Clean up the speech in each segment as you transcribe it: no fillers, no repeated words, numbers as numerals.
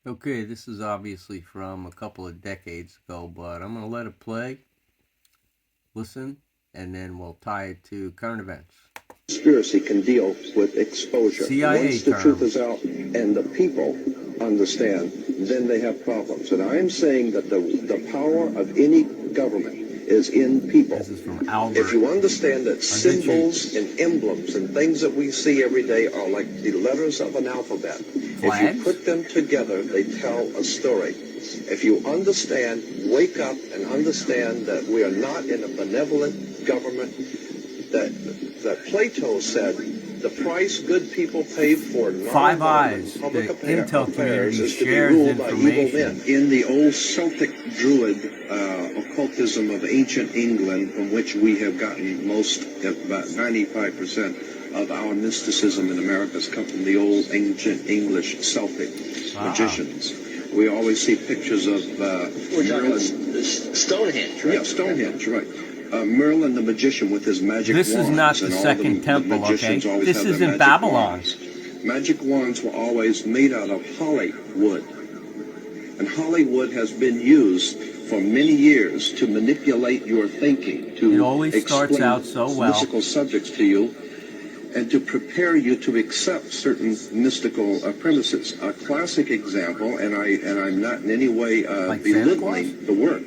Okay, this is obviously from a couple of decades ago, but I'm going to let it play, listen, and then we'll tie it to current events. Conspiracy can deal with exposure. CIA Once the term. truth is out and the people understand, then they have problems. And I'm saying that the power of any government is in people. This is from Albert. If you understand that Al-Sisi. symbols and emblems and things that we see every day are like the letters of an alphabet, Flags? if you put them together, they tell a story. If you understand, wake up and understand that we are not in a benevolent government, that Plato said the price good people pay for Five Eyes, public the intel affairs community is to be shares ruled by evil information. men. In the old Celtic Druid occultism of ancient England, from which we have gotten most, about 95% of our mysticism in America has come from the old ancient English Celtic magicians. We always see pictures of We're talking about Stonehenge, right? Yeah, Stonehenge, right. Merlin the magician with his magic wands. This is not the and all second temple, magicians okay? always This have their is in magic Babylon. wands. Magic wands were always made out of holly wood. And holly wood has been used for many years to manipulate your thinking, to It always starts explain out so well. mystical subjects to you, and to prepare you to accept certain mystical premises. A classic example, and I'm not in any way Like Santa Claus? belittling the work,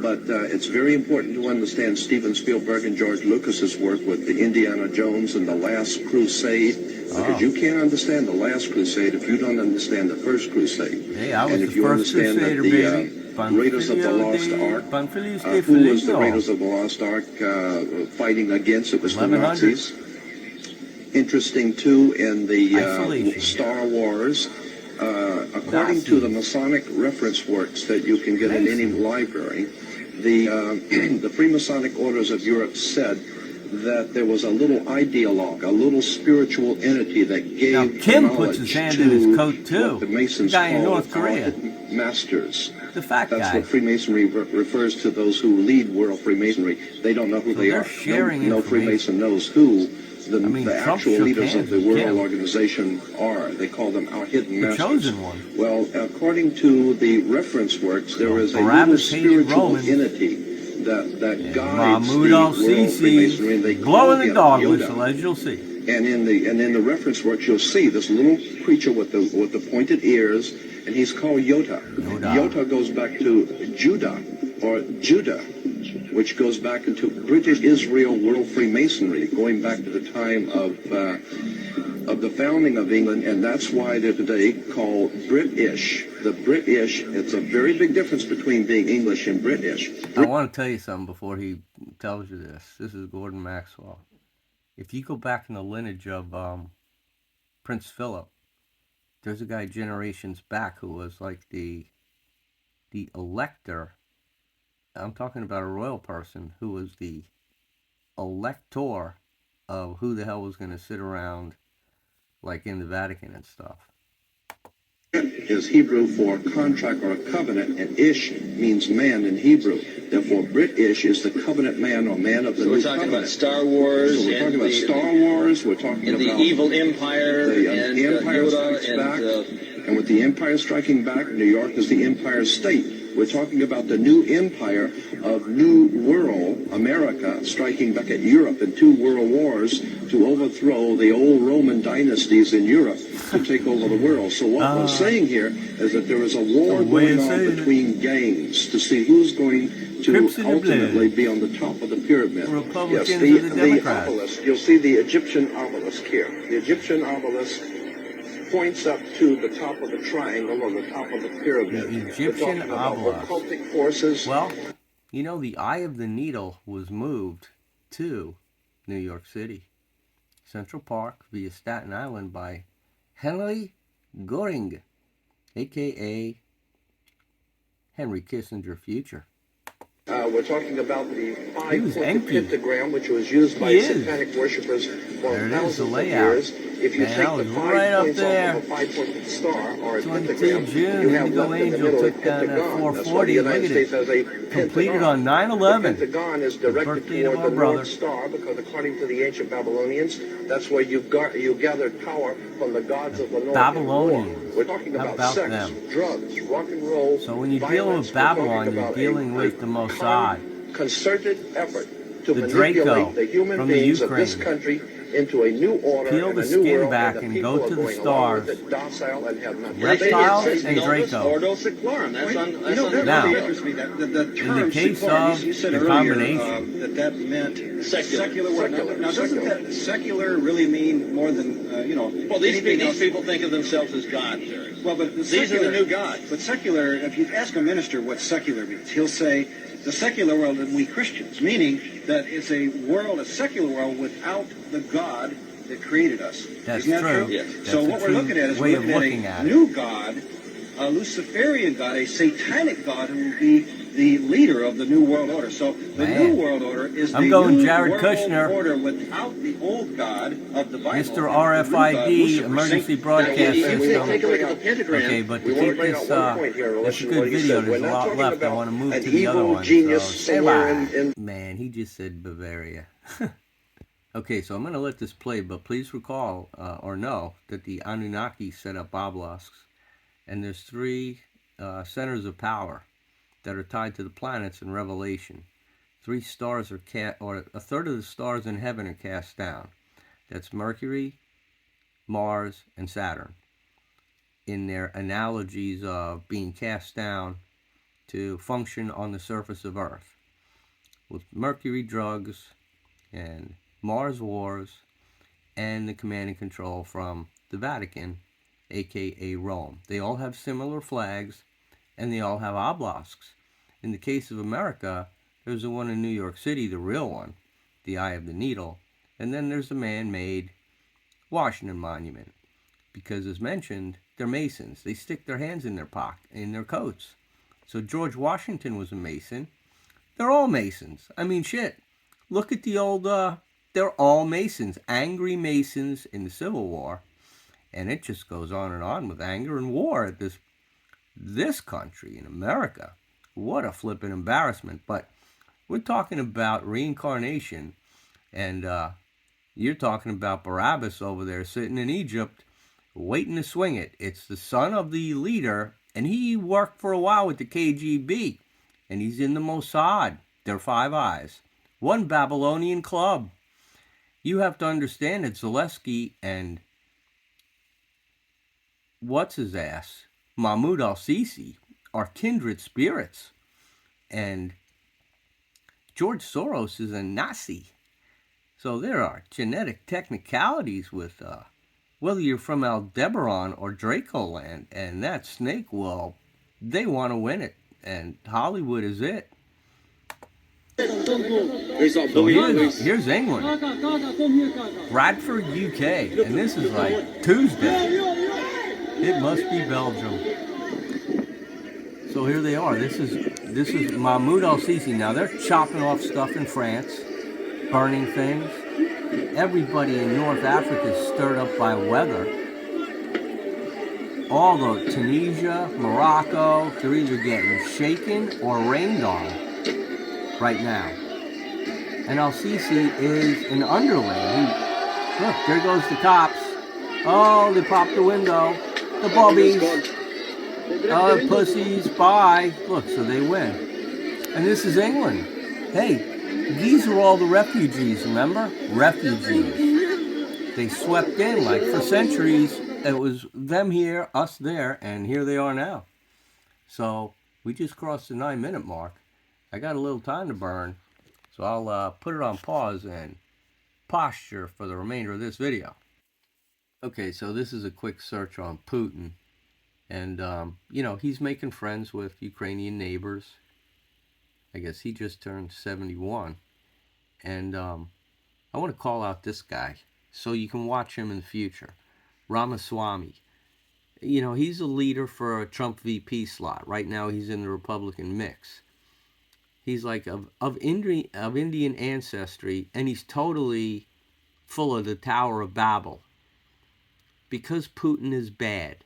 but it's very important to understand Steven Spielberg and George Lucas's work with the Indiana Jones and the Last Crusade, because you can't understand the Last Crusade if you don't understand the First Crusade. Hey, I was and the if you first understand crusader, that baby. the Raiders of the Lost Ark, who was the Raiders of the Lost Ark fighting against? It was the 1100. Nazis. Interesting too in the Isolation. Star Wars, according to the Masonic reference works that you can get in any library, the Freemasonic orders of Europe said that there was a little ideologue, a little spiritual entity that gave Now, Kim knowledge puts his hand to in his coat, too. what the Masons The guy in call North Korea. our hidden masters. The fat That's guy. what Freemasonry refers to those who lead world Freemasonry. They don't know who So they they're are. sharing No information. Freemason knows who the Trump actual shook leaders hands of the with World Kim. Organization are. They call them our hidden The masters. chosen one. Well, according to the reference works, there is a little Barabbas hated spiritual Romans. entity that guides Mahmoud the world Freemasonry, and Al-Sisi they call blowing the him dog Yoda. whistle, as you'll see. And in the reference works, you'll see this little creature with the pointed ears, and he's called Yoda. Yoda goes back to Judah, or Judah, which goes back into British Israel World Freemasonry, going back to the time of the founding of England, and that's why they're today called British. The British, it's a very big difference between being English and British. I want to tell you something before he tells you this. This is Gordon Maxwell. If you go back in the lineage of Prince Philip, there's a guy generations back who was like the elector. I'm talking about a royal person who was the elector of who the hell was going to sit around like in the Vatican and stuff. Is Hebrew for contract or covenant, and Ish means man in Hebrew. Therefore, British is the covenant man or man of the new covenant. We're talking about Star Wars. So we're talking about Star Wars. We're talking about the evil empire the and Empire Yoda Strikes Back. And with the Empire striking back, New York is the Empire State. We're talking about the new empire of New World America striking back at Europe in 2 world wars to overthrow the old Roman dynasties in Europe to take over the world. So what we're saying here is that there is a war going on between gangs to see who's going to ultimately be on the top of the pyramid. Republicans Yes, or the Democrats. obelisk. You'll see the Egyptian obelisk here. The Egyptian obelisk points up to the top of the triangle or the top of the pyramid. The Egyptian obelisk. Occultic forces. Well, you know, the Eye of the Needle was moved to New York City, Central Park via Staten Island by Henry Goring, a.k.a. Henry Kissinger Future. We're talking about the He was 5-foot empty. pentagram, which was used by He is. satanic worshippers for There it is, the thousands of layout. years. if you Man, take I the was 5 right up points there. off of a 5-point star or a 22 pentagram, June, you have Indigo left in the Angel middle a took down that pentagon. That's why the 440. Look United at States it. has a Completed pentagon. on The 9/11. pentagon is The directed birthday of toward our the brother. North Star because according to the ancient Babylonians, that's where you gathered power from the gods of the North in war. Babylonians. We're talking How about about sex, them? drugs, rock and roll, So when you're dealing violence. with We're talking Babylon, you're about dealing with the Mossad, concerted effort to the manipulate Draco the human from the beings of this Ukraine. country into a new order Peel and the a new skin world, back and the and people go are to the going along with stars. it, docile and have nothing. Reptiles It says and Novus Draco. Ordo Seclorum. That's on. That's You know, on that Now, really interests me. That the in term the case seclorum, of you said the earlier combination, that meant Secular. word. Now doesn't that secular really mean more than Well, these anything else? people think of themselves as gods, Eric. Well, but the These are the new gods. But secular, if you ask a minister what secular means, he'll say the secular world and we Christians, meaning that it's a world, a secular world without the God that created us. That's Isn't that true. true? Yes. That's So a what we're true looking at is way we're of looking looking at at a it. new God, a Luciferian God, a satanic God who will be the leader of the New World Order. So the Man. New World Order is I'm the going New Jared World Kushner. Order without the old God of the Bible. Mr. and the new God, RFID, Lucifer, emergency Satan. broadcast And we system. take a look at the pentagram. Okay, but we to want to keep bring this, out one point here in it's a relation to good what he video. said. We're There's a not lot talking left. I about want to move an to the other evil one. genius So stay somewhere by. in Man, he just said Bavaria. Okay, so I'm going to let this play, but please recall or know that the Anunnaki set up obelisks, and there's 3 centers of power that are tied to the planets in Revelation. 3 stars are or a third of the stars in heaven are cast down. That's Mercury, Mars, and Saturn, in their analogies of being cast down to function on the surface of Earth, with Mercury drugs and Mars wars and the command and control from the Vatican, aka Rome. They all have similar flags and they all have obelisks. In the case of America, there's the one in New York City, the real one, the Eye of the Needle, and then there's the man-made Washington Monument, because as mentioned, they're Masons. They stick their hands in their their coats. So George Washington was a Mason. They're all Masons. I mean, shit. Look at the old, they're all Masons. Angry Masons in the Civil War. And it just goes on with anger and war at this country in America. What a flippin' embarrassment. But we're talking about reincarnation. And you're talking about Barabbas over there sitting in Egypt waiting to swing it. It's the son of the leader, and he worked for a while with the KGB, and he's in the Mossad. They're Five Eyes. One Babylonian club. You have to understand that Zelensky and what's his ass, Mahmoud Al-Sisi, are kindred spirits. And George Soros is a Nazi. So there are genetic technicalities with whether you're from Aldebaran or Dracoland, and that snake, well, they want to win it, and Hollywood is it. So here's England, Bradford, UK, and this is like Tuesday. It must be Belgium. So here they are. This is Mahmoud Al-Sisi. Now they're chopping off stuff in France, burning things. Everybody in North Africa is stirred up by weather. All the Tunisia, Morocco, they're either getting shaken or rained on right now. And Al-Sisi is an underling. Look, there goes the cops. Oh, they popped the window. The bobbies. Oh, pussies, bye. Look, so they win. And this is England. Hey, these are all the refugees, remember? Refugees. They swept in like for centuries. It was them here, us there, and here they are now. So we just crossed the 9-minute mark. I got a little time to burn, so I'll put it on pause and posture for the remainder of this video. Okay, so this is a quick search on Putin. And, he's making friends with Ukrainian neighbors. I guess he just turned 71. And I want to call out this guy so you can watch him in the future. Ramaswamy. He's a leader for a Trump VP slot. Right now he's in the Republican mix. He's like of Indian ancestry, and he's totally full of the Tower of Babel. because Putin is bad.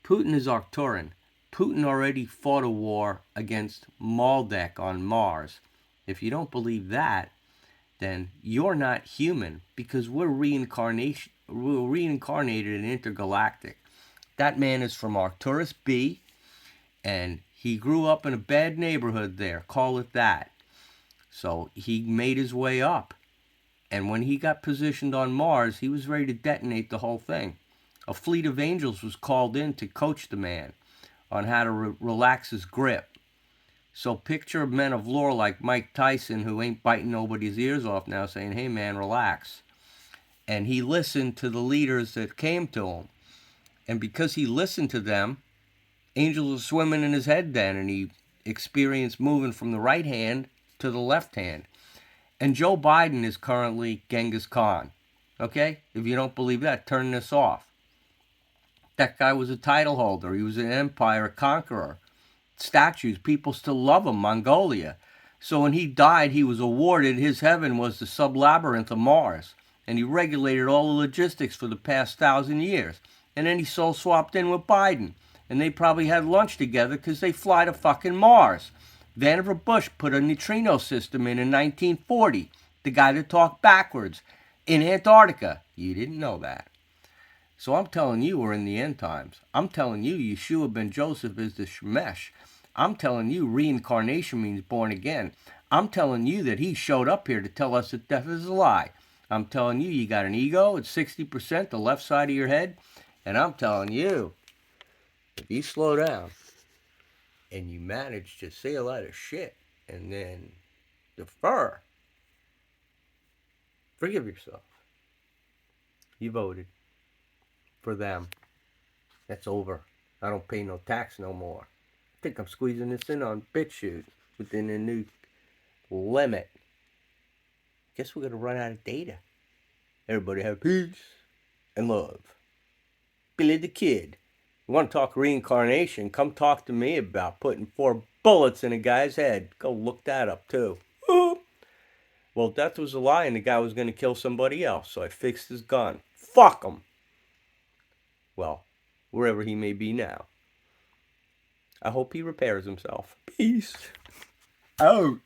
Putin is Arcturian. Putin already fought a war against Maldek on Mars. If you don't believe that, then you're not human, because we're reincarnated and intergalactic. That man is from Arcturus B, and he grew up in a bad neighborhood there. Call it that. So he made his way up. And when he got positioned on Mars, he was ready to detonate the whole thing. A fleet of angels was called in to coach the man on how to relax his grip. So picture men of lore like Mike Tyson, who ain't biting nobody's ears off now, saying, hey man, relax. And he listened to the leaders that came to him. And because he listened to them, angels were swimming in his head then, and he experienced moving from the right hand to the left hand. And Joe Biden is currently Genghis Khan. Okay? If you don't believe that, turn this off. That guy was a title holder. He was an empire, a conqueror. Statues, people still love him, Mongolia. So when he died, he was awarded, his heaven was the sub-labyrinth of Mars. And he regulated all the logistics for the past 1,000 years. And then he soul swapped in with Biden. And they probably had lunch together because they fly to fucking Mars. Vannevar Bush put a neutrino system in 1940. The guy that talked backwards in Antarctica. You didn't know that. So I'm telling you we're in the end times. I'm telling you Yeshua ben Joseph is the Shemesh. I'm telling you reincarnation means born again. I'm telling you that he showed up here to tell us that death is a lie. I'm telling you you got an ego at 60%, the left side of your head. And I'm telling you, if you slow down and you manage to say a lot of shit and then defer, forgive yourself. You voted for them. That's over. I don't pay no tax no more. I think I'm squeezing this in on BitChute within a new limit. Guess we're going to run out of data. Everybody have peace and love. Billy the Kid. You want to talk reincarnation? Come talk to me about putting 4 bullets in a guy's head. Go look that up too. Well, death was a lie and the guy was going to kill somebody else, so I fixed his gun. Fuck him. Well, wherever he may be now. I hope he repairs himself. Peace out.